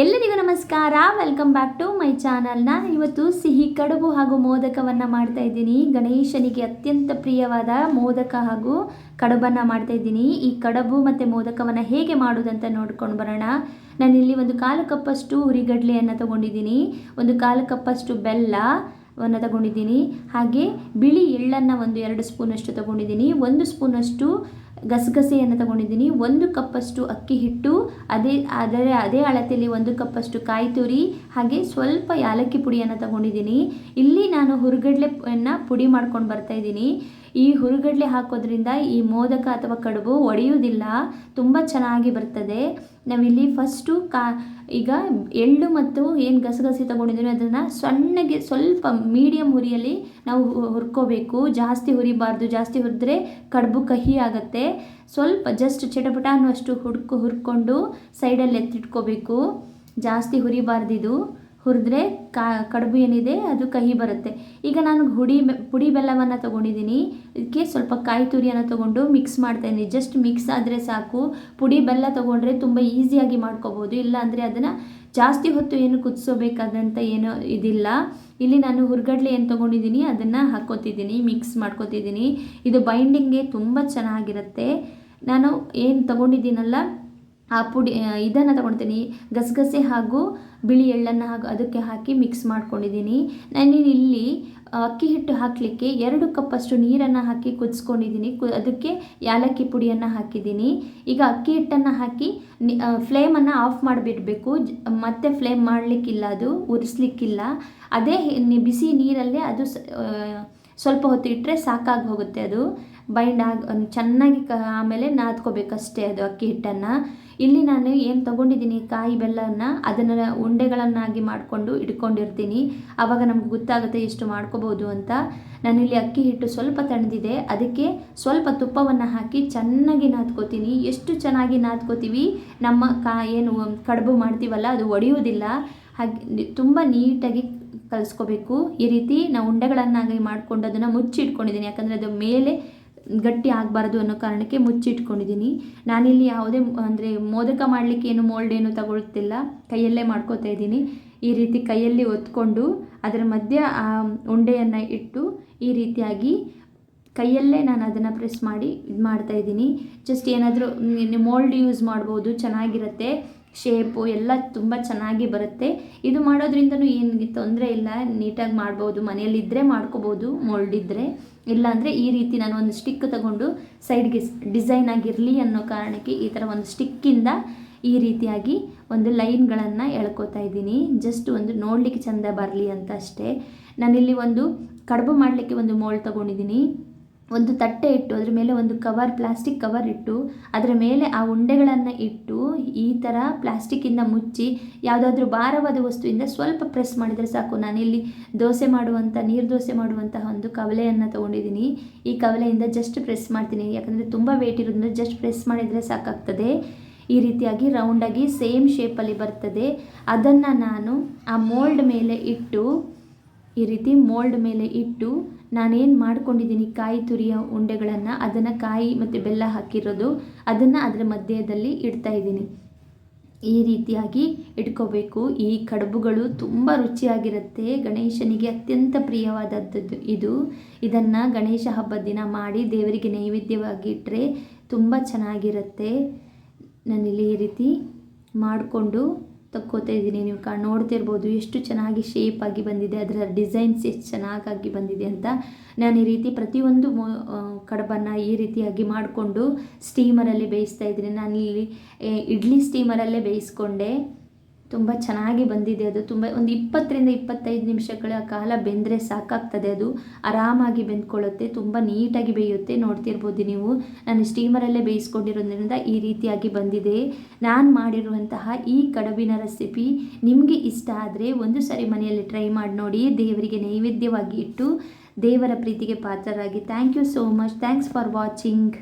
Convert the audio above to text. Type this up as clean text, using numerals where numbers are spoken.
ಎಲ್ಲರಿಗೂ ನಮಸ್ಕಾರ, welcome back to my channel. ನಾನು ಇವತ್ತು ಸಿಹಿ ಕಡುಬು ಹಾಗೂ ಮೋದಕವನ್ನು ಮಾಡ್ತಾ ಇದ್ದೀನಿ. ಗಣೇಶನಿಗೆ ಅತ್ಯಂತ ಪ್ರಿಯವಾದ ಮೋದಕ ಹಾಗೂ ಕಡುಬನ್ನು ಮಾಡ್ತಾ ಇದ್ದೀನಿ. ಈ ಕಡುಬು ಮತ್ತು ಮೋದಕವನ್ನು ಹೇಗೆ ಮಾಡೋದಂತ ನೋಡ್ಕೊಂಡು ಬರೋಣ. ನಾನಿಲ್ಲಿ ಒಂದು 1/4 ಕಪ್ಪಷ್ಟು ಹುರಿಗಡಲೆಯನ್ನು ತೊಗೊಂಡಿದ್ದೀನಿ, ಒಂದು 1/4 ಕಪ್ಪಷ್ಟು ಬೆಲ್ಲವನ್ನು ತಗೊಂಡಿದ್ದೀನಿ, ಹಾಗೆ ಬಿಳಿ ಎಳ್ಳನ್ನು ಒಂದು 2 ಸ್ಪೂನಷ್ಟು ತೊಗೊಂಡಿದ್ದೀನಿ, 1 ಸ್ಪೂನಷ್ಟು ಗಸಗಸೆಯನ್ನು ತಗೊಂಡಿದ್ದೀನಿ, 1 ಕಪ್ಪಷ್ಟು ಅಕ್ಕಿ ಹಿಟ್ಟು, ಅದೇ ಅಳತೆಯಲ್ಲಿ 1 ಕಪ್ಪಷ್ಟು ಕಾಯಿ ತುರಿ, ಹಾಗೆ ಸ್ವಲ್ಪ ಯಾಲಕ್ಕಿ ಪುಡಿಯನ್ನು ತಗೊಂಡಿದ್ದೀನಿ. ಇಲ್ಲಿ ನಾನು ಹುರಿಗಡಲೆಯನ್ನು ಪುಡಿ ಮಾಡ್ಕೊಂಡು ಬರ್ತಾ ಇದ್ದೀನಿ. ಈ ಹುರಿಗಡಲೆ ಹಾಕೋದ್ರಿಂದ ಈ ಮೋದಕ ಅಥವಾ ಕಡುಬು ಒಡೆಯುವುದಿಲ್ಲ, ತುಂಬ ಚೆನ್ನಾಗಿ ಬರ್ತದೆ. ನಾವಿಲ್ಲಿ ಫಸ್ಟು ಈಗ ಎಳ್ಳು ಮತ್ತು ಏನು ಗಸಗಸೆ ತೊಗೊಂಡಿದ್ದೀವಿ ಅದನ್ನು ಸಣ್ಣಗೆ ಸ್ವಲ್ಪ ಮೀಡಿಯಮ್ ಹುರಿಯಲ್ಲಿ ನಾವು ಹುರ್ಕೋಬೇಕು. ಜಾಸ್ತಿ ಹುರಿಬಾರ್ದು, ಜಾಸ್ತಿ ಹುರಿದ್ರೆ ಕಡುಬು ಕಹಿ ಆಗುತ್ತೆ. ಸ್ವಲ್ಪ ಜಸ್ಟ್ ಚಟಪಟ ಅನ್ನುವಷ್ಟು ಹುರ್ಕೊಂಡು ಸೈಡಲ್ಲಿ ಎತ್ತಿಟ್ಕೋಬೇಕು. ಜಾಸ್ತಿ ಹುರಿಬಾರ್ದಿದು, ಹುರಿದ್ರೆ ಕಡುಬು ಏನಿದೆ ಅದು ಕಹಿ ಬರುತ್ತೆ. ಈಗ ನಾನು ಪುಡಿ ಬೆಲ್ಲವನ್ನು ತೊಗೊಂಡಿದ್ದೀನಿ, ಇದಕ್ಕೆ ಸ್ವಲ್ಪ ಕಾಯಿ ತುರಿಯನ್ನು ತೊಗೊಂಡು ಮಿಕ್ಸ್ ಮಾಡ್ತಾಯಿದ್ದೀನಿ. ಜಸ್ಟ್ ಮಿಕ್ಸ್ ಆದರೆ ಸಾಕು. ಪುಡಿ ಬೆಲ್ಲ ತೊಗೊಂಡ್ರೆ ತುಂಬ ಈಸಿಯಾಗಿ ಮಾಡ್ಕೋಬೋದು, ಇಲ್ಲ ಅಂದರೆ ಅದನ್ನು ಜಾಸ್ತಿ ಹೊತ್ತು ಏನು ಕುದಿಸೋಬೇಕಾದಂಥ ಏನೋ ಇದಿಲ್ಲ. ಇಲ್ಲಿ ನಾನು ಹುರಿಗಡಲೆ ಏನು ತೊಗೊಂಡಿದ್ದೀನಿ ಅದನ್ನು ಹಾಕ್ಕೋತಿದ್ದೀನಿ, ಮಿಕ್ಸ್ ಮಾಡ್ಕೋತಿದ್ದೀನಿ. ಇದು ಬೈಂಡಿಂಗ್ಗೆ ತುಂಬ ಚೆನ್ನಾಗಿರುತ್ತೆ. ನಾನು ಏನು ತೊಗೊಂಡಿದ್ದೀನಲ್ಲ ಆ ಪುಡಿ ಇದನ್ನು ತೊಗೊಳ್ತೀನಿ, ಗಸಗಸೆ ಹಾಗೂ ಬಿಳಿ ಎಳ್ಳನ್ನು ಅದಕ್ಕೆ ಹಾಕಿ ಮಿಕ್ಸ್ ಮಾಡ್ಕೊಂಡಿದ್ದೀನಿ. ನಾನು ಇಲ್ಲಿ ಅಕ್ಕಿ ಹಿಟ್ಟು ಹಾಕಲಿಕ್ಕೆ 2 ಕಪ್ಪಷ್ಟು ನೀರನ್ನು ಹಾಕಿ ಕುದಿಸ್ಕೊಂಡಿದ್ದೀನಿ. ಅದಕ್ಕೆ ಯಾಲಕ್ಕಿ ಪುಡಿಯನ್ನು ಹಾಕಿದ್ದೀನಿ. ಈಗ ಅಕ್ಕಿ ಹಿಟ್ಟನ್ನು ಹಾಕಿ ಫ್ಲೇಮನ್ನು ಆಫ್ ಮಾಡಿಬಿಡಬೇಕು. ಮತ್ತೆ ಫ್ಲೇಮ್ ಮಾಡಲಿಕ್ಕಿಲ್ಲ, ಅದು ಉರಿಸ್ಲಿಕ್ಕಿಲ್ಲ. ಅದೇ ಬಿಸಿ ನೀರಲ್ಲೇ ಅದು ಸ್ವಲ್ಪ ಹೊತ್ತು ಇಟ್ಟರೆ ಸಾಕಾಗಿ ಹೋಗುತ್ತೆ. ಅದು ಬೈಂಡ್ ಚೆನ್ನಾಗಿ ಆಮೇಲೆ ನಾದ್ಕೋಬೇಕಷ್ಟೇ ಅದು ಅಕ್ಕಿ ಹಿಟ್ಟನ್ನು. ಇಲ್ಲಿ ನಾನು ಏನು ತೊಗೊಂಡಿದ್ದೀನಿ ಕಾಯಿ ಬೆಲ್ಲವನ್ನು ಅದನ್ನು ಉಂಡೆಗಳನ್ನಾಗಿ ಮಾಡಿಕೊಂಡು ಇಟ್ಕೊಂಡಿರ್ತೀನಿ. ಆವಾಗ ನಮ್ಗೆ ಗೊತ್ತಾಗುತ್ತೆ ಎಷ್ಟು ಮಾಡ್ಕೋಬೋದು ಅಂತ. ನಾನಿಲ್ಲಿ ಅಕ್ಕಿ ಹಿಟ್ಟು ಸ್ವಲ್ಪ ತಣ್ಣದಿದೆ, ಅದಕ್ಕೆ ಸ್ವಲ್ಪ ತುಪ್ಪವನ್ನು ಹಾಕಿ ಚೆನ್ನಾಗಿ ನಾದ್ಕೋತೀನಿ. ಎಷ್ಟು ಚೆನ್ನಾಗಿ ನಾದ್ಕೋತೀವಿ ನಮ್ಮ ಏನು ಕಡುಬು ಮಾಡ್ತೀವಲ್ಲ ಅದು ಒಡೆಯುವುದಿಲ್ಲ. ಹಾಗೆ ತುಂಬ ನೀಟಾಗಿ ಕಲಿಸ್ಕೋಬೇಕು. ಈ ರೀತಿ ನಾವು ಉಂಡೆಗಳನ್ನಾಗಿ ಮಾಡಿಕೊಂಡು ಅದನ್ನು ಮುಚ್ಚಿಟ್ಕೊಂಡಿದ್ದೀನಿ, ಯಾಕಂದರೆ ಅದು ಮೇಲೆ ಗಟ್ಟಿ ಆಗಬಾರ್ದು ಅನ್ನೋ ಕಾರಣಕ್ಕೆ ಮುಚ್ಚಿಟ್ಕೊಂಡಿದ್ದೀನಿ. ನಾನಿಲ್ಲಿ ಯಾವುದೇ ಅಂದರೆ ಮೋದಕ ಮಾಡಲಿಕ್ಕೆ ಏನು ಮೋಲ್ಡ್ ಏನು ತಗೊಳ್ತಿಲ್ಲ, ಕೈಯಲ್ಲೇ ಮಾಡ್ಕೋತಾ ಇದ್ದೀನಿ. ಈ ರೀತಿ ಕೈಯಲ್ಲಿ ಒತ್ಕೊಂಡು ಅದರ ಮಧ್ಯೆ ಆ ಉಂಡೆಯನ್ನು ಇಟ್ಟು ಈ ರೀತಿಯಾಗಿ ಕೈಯಲ್ಲೇ ನಾನು ಅದನ್ನು ಪ್ರೆಸ್ ಮಾಡಿ ಇದು ಮಾಡ್ತಾಯಿದ್ದೀನಿ. ಜಸ್ಟ್ ಏನಾದರೂ ಮೋಲ್ಡ್ ಯೂಸ್ ಮಾಡ್ಬೋದು, ಚೆನ್ನಾಗಿರುತ್ತೆ. ಶೇಪು ಎಲ್ಲ ತುಂಬ ಚೆನ್ನಾಗಿ ಬರುತ್ತೆ. ಇದು ಮಾಡೋದ್ರಿಂದನೂ ಏನು ತೊಂದರೆ ಇಲ್ಲ, ನೀಟಾಗಿ ಮಾಡ್ಬೋದು. ಮನೆಯಲ್ಲಿದ್ದರೆ ಮಾಡ್ಕೋಬೋದು ಮೋಲ್ಡ್ ಇದ್ದರೆ. ಇಲ್ಲಾಂದರೆ ಈ ರೀತಿ ನಾನು ಒಂದು ಸ್ಟಿಕ್ ತಗೊಂಡು ಸೈಡ್ಗೆ ಡಿಸೈನ್ ಆಗಿರಲಿ ಅನ್ನೋ ಕಾರಣಕ್ಕೆ ಈ ಥರ ಒಂದು ಸ್ಟಿಕ್ಕಿಂದ ಈ ರೀತಿಯಾಗಿ ಒಂದು ಲೈನ್ಗಳನ್ನು ಎಳ್ಕೊತಾ ಇದ್ದೀನಿ. ಜಸ್ಟ್ ಒಂದು ನೋಡಲಿಕ್ಕೆ ಚೆಂದ ಬರಲಿ ಅಂತ ಅಷ್ಟೇ. ನಾನಿಲ್ಲಿ ಒಂದು ಕಡುಬು ಮಾಡಲಿಕ್ಕೆ ಒಂದು ಮೋಲ್ಡ್ ತೊಗೊಂಡಿದ್ದೀನಿ. ಒಂದು ತಟ್ಟೆ ಇಟ್ಟು ಅದರ ಮೇಲೆ ಒಂದು ಪ್ಲಾಸ್ಟಿಕ್ ಕವರ್ ಇಟ್ಟು ಅದರ ಮೇಲೆ ಆ ಉಂಡೆಗಳನ್ನು ಇಟ್ಟು ಈ ಥರ ಪ್ಲಾಸ್ಟಿಕ್ಕಿಂದ ಮುಚ್ಚಿ ಯಾವುದಾದ್ರೂ ಭಾರವಾದ ವಸ್ತುವಿಂದ ಸ್ವಲ್ಪ ಪ್ರೆಸ್ ಮಾಡಿದರೆ ಸಾಕು. ನಾನಿಲ್ಲಿ ನೀರು ದೋಸೆ ಮಾಡುವಂತಹ ಒಂದು ಕವಲೆಯನ್ನು ತೊಗೊಂಡಿದ್ದೀನಿ. ಈ ಕವಲೆಯಿಂದ ಜಸ್ಟ್ ಪ್ರೆಸ್ ಮಾಡ್ತೀನಿ, ಯಾಕಂದರೆ ತುಂಬ ವೇಟ್ ಇರೋದ್ರಿಂದ ಜಸ್ಟ್ ಪ್ರೆಸ್ ಮಾಡಿದರೆ ಸಾಕಾಗ್ತದೆ. ಈ ರೀತಿಯಾಗಿ ರೌಂಡಾಗಿ ಸೇಮ್ ಶೇಪಲ್ಲಿ ಬರ್ತದೆ. ಅದನ್ನು ನಾನು ಆ ಮೋಲ್ಡ್ ಮೇಲೆ ಇಟ್ಟು ಈ ರೀತಿ ಮೋಲ್ಡ್ ಮೇಲೆ ಇಟ್ಟು ನಾನೇನು ಮಾಡ್ಕೊಂಡಿದ್ದೀನಿ ಕಾಯಿ ತುರಿಯ ಉಂಡೆಗಳನ್ನು, ಅದನ್ನು ಕಾಯಿ ಮತ್ತು ಬೆಲ್ಲ ಹಾಕಿರೋದು ಅದನ್ನು ಅದರ ಮಧ್ಯದಲ್ಲಿ ಇಡ್ತಾ ಇದ್ದೀನಿ. ಈ ರೀತಿಯಾಗಿ ಇಟ್ಕೋಬೇಕು. ಈ ಕಡುಬುಗಳು ತುಂಬ ರುಚಿಯಾಗಿರುತ್ತೆ. ಗಣೇಶನಿಗೆ ಅತ್ಯಂತ ಪ್ರಿಯವಾದದ್ದು ಇದು. ಇದನ್ನು ಗಣೇಶ ಹಬ್ಬದ ದಿನ ಮಾಡಿ ದೇವರಿಗೆ ನೈವೇದ್ಯವಾಗಿ ಇಟ್ಟರೆ ತುಂಬ ಚೆನ್ನಾಗಿರುತ್ತೆ. ನಾನಿಲ್ಲಿ ಈ ರೀತಿ ಮಾಡಿಕೊಂಡು ತಕ್ಕೋತಾ ಇದ್ದೀನಿ. ನೀವು ನೋಡ್ತಿರ್ಬೋದು ಎಷ್ಟು ಚೆನ್ನಾಗಿ ಶೇಪ್ ಆಗಿ ಬಂದಿದೆ, ಅದರ ಡಿಸೈನ್ಸ್ ಎಷ್ಟು ಚೆನ್ನಾಗಿ ಬಂದಿದೆ ಅಂತ. ನಾನು ಈ ರೀತಿ ಪ್ರತಿಯೊಂದು ಕಡುಬನ್ನು ಈ ರೀತಿಯಾಗಿ ಮಾಡಿಕೊಂಡು ಸ್ಟೀಮರಲ್ಲಿ ಬೇಯಿಸ್ತಾ ಇದ್ದೀನಿ. ನಾನಿಲ್ಲಿ ಇಡ್ಲಿ ಸ್ಟೀಮರಲ್ಲೇ ಬೇಯಿಸ್ಕೊಂಡೆ. ತುಂಬ ಚೆನ್ನಾಗಿ ಬಂದಿದೆ. ಅದು ತುಂಬ ಒಂದು 20 ರಿಂದ 25 ನಿಮಿಷಗಳ ಕಾಲ ಬೆಂದರೆ ಸಾಕಾಗ್ತದೆ. ಅದು ಆರಾಮಾಗಿ ಬೆಂದ್ಕೊಳ್ಳುತ್ತೆ, ತುಂಬ ನೀಟಾಗಿ ಬೇಯುತ್ತೆ. ನೋಡ್ತಿರ್ಬೋದು ನೀವು, ನಾನು ಸ್ಟೀಮರಲ್ಲೇ ಬೇಯಿಸ್ಕೊಂಡಿರೋದ್ರಿಂದ ಈ ರೀತಿಯಾಗಿ ಬಂದಿದೆ. ನಾನು ಮಾಡಿರುವಂತಹ ಈ ಕಡುಬಿನ ರೆಸಿಪಿ ನಿಮಗೆ ಇಷ್ಟ ಆದರೆ ಒಂದು ಸಾರಿ ಮನೆಯಲ್ಲಿ ಟ್ರೈ ಮಾಡಿ ನೋಡಿ. ದೇವರಿಗೆ ನೈವೇದ್ಯವಾಗಿ ಇಟ್ಟು ದೇವರ ಪ್ರೀತಿಗೆ ಪಾತ್ರರಾಗಿ. Thank you so much. Thanks for watching.